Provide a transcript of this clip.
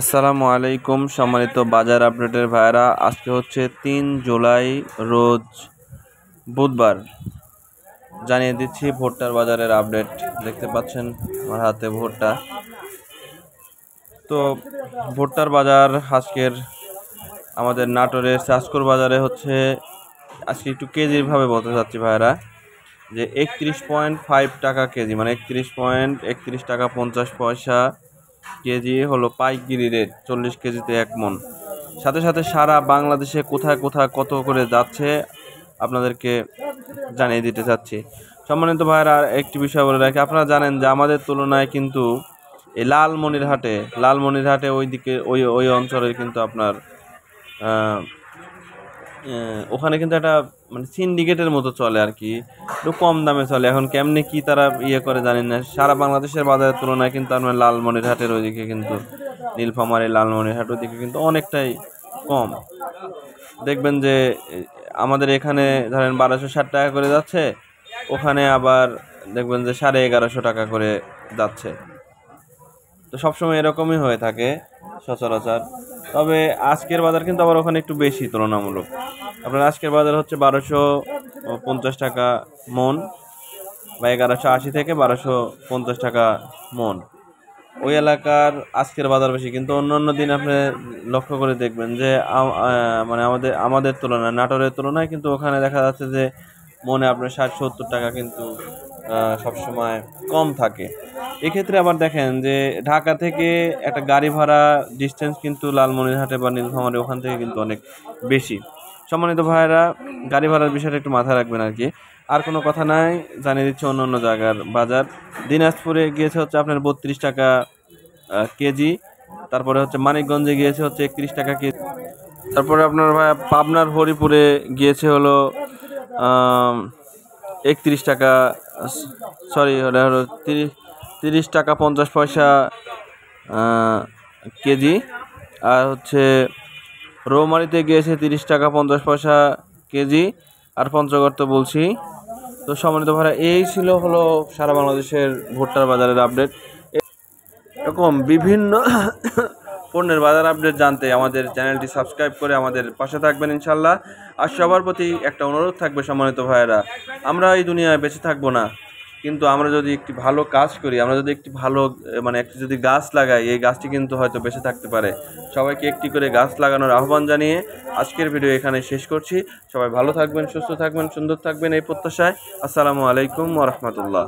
আসসালামু আলাইকুম সম্মানিত বাজার আপডেটের ভাইরা। আজকে হচ্ছে 3 জুলাই রোজ বুধবার। জানিয়ে দিচ্ছি ভুট্টার বাজারের আপডেট। দেখতে পাচ্ছেন আমার হাতে ভুট্টা। তো ভুট্টার বাজার আজকের আমাদের নাটোরের চাষকর বাজারে হচ্ছে আজকে একটু কেজির ভাবে বলতে চাচ্ছি ভাইরা, যে 31.5 টাকা কেজি, মানে 31 টাকা 50 পয়সা কেজি হলো পাইকারি রেট। 40 কেজিতে 1 মন। সাথে সাথে সারা বাংলাদেশে কোথায় কোথায় কত করে যাচ্ছে আপনাদেরকে জানিয়ে দিতে চাচ্ছি। সম্মানিত ভাইরা, একটি বিষয় বলে রাখি, আপনারা জানেন যে আমাদের তুলনায় কিন্তু এই লালমনিরহাটে ওইদিকে ওই অঞ্চলের কিন্তু আপনার ওখানে কিন্তু একটা মানে সিন্ডিকেটের মতো চলে আর কি, একটু কম দামে চলে। এখন কেমনে কি তারা করে জানি না। সারা বাংলাদেশের বাজারের তুলনায় কিন্তু আপনার লালমনিরহাটের ওইদিকে কিন্তু নীলফামারী লালমনিরহাট ওইদিকে কিন্তু অনেকটাই কম। দেখবেন যে আমাদের এখানে ধরেন 1260 টাকা করে যাচ্ছে, ওখানে আবার দেখবেন যে 1150 টাকা করে যাচ্ছে। তো সবসময় এরকমই হয়ে থাকে সচরাচর। তবে আজকের বাজার কিন্তু আবার ওখানে একটু বেশি তুলনামূলক। আপনার আজকের বাজার হচ্ছে 1250 টাকা মন, বা 1180 থেকে 1250 টাকা মন। ওই এলাকার আজকের বাজার বেশি, কিন্তু অন্য অন্য দিন আপনি লক্ষ্য করে দেখবেন যে মানে আমাদের তুলনায়, নাটোরের তুলনায় কিন্তু ওখানে দেখা যাচ্ছে যে মনে আপনার 60-70 টাকা কিন্তু সবসময় কম থাকে। এক্ষেত্রে আবার দেখেন যে ঢাকা থেকে একটা গাড়ি ভাড়া ডিস্টেন্স কিন্তু লালমনিরহাটে বা নীলফামারী ওখান থেকে কিন্তু অনেক বেশি। সম্মানিত ভাইয়েরা, গাড়ি ভাড়ার বিষয়টা একটু মাথায় রাখবেন আর কি। আর কোনো কথা নাই, জানিয়ে দিচ্ছে অন্য অন্য জায়গার বাজার। দিনাজপুরে গিয়েছে হচ্ছে আপনার 32 টাকা কেজি। তারপরে হচ্ছে মানিকগঞ্জে গিয়েছে হচ্ছে 31 টাকা কেজি। তারপরে আপনার ভাই পাবনার হরিপুরে গিয়েছে হলো 31 টাকা, সরি হলো 30 টাকা 50 পয়সা কেজি। আর হচ্ছে রৌমারিতে গিয়েছে 30 টাকা 50 পয়সা কেজি। আর পঞ্চগড় তো বলছি। তো সম্মানিত ভাইরা, এই ছিল হলো সারা বাংলাদেশের ভুট্টার বাজারের আপডেট। এরকম বিভিন্ন পণ্যের বাজার আপডেট জানতে আমাদের চ্যানেলটি সাবস্ক্রাইব করে আমাদের পাশে থাকবেন ইনশাল্লাহ। আর সবার প্রতি একটা অনুরোধ থাকবে সম্মানিত ভাইয়েরা, আমরা এই দুনিয়ায় বেঁচে থাকবো না, কিন্তু আমরা যদি একটি ভালো কাজ করি, আমরা যদি একটি ভালো মানে একটি যদি গাছ লাগাই, এই গাছটি কিন্তু হয়তো বেঁচে থাকতে পারে। সবাইকে একটি করে গাছ লাগানোর আহ্বান জানিয়ে আজকের ভিডিও এখানে শেষ করছি। সবাই ভালো থাকবেন, সুস্থ থাকবেন, সুন্দর থাকবেন এই প্রত্যাশায়। আসসালামু আলাইকুম ওয়া রাহমাতুল্লাহ।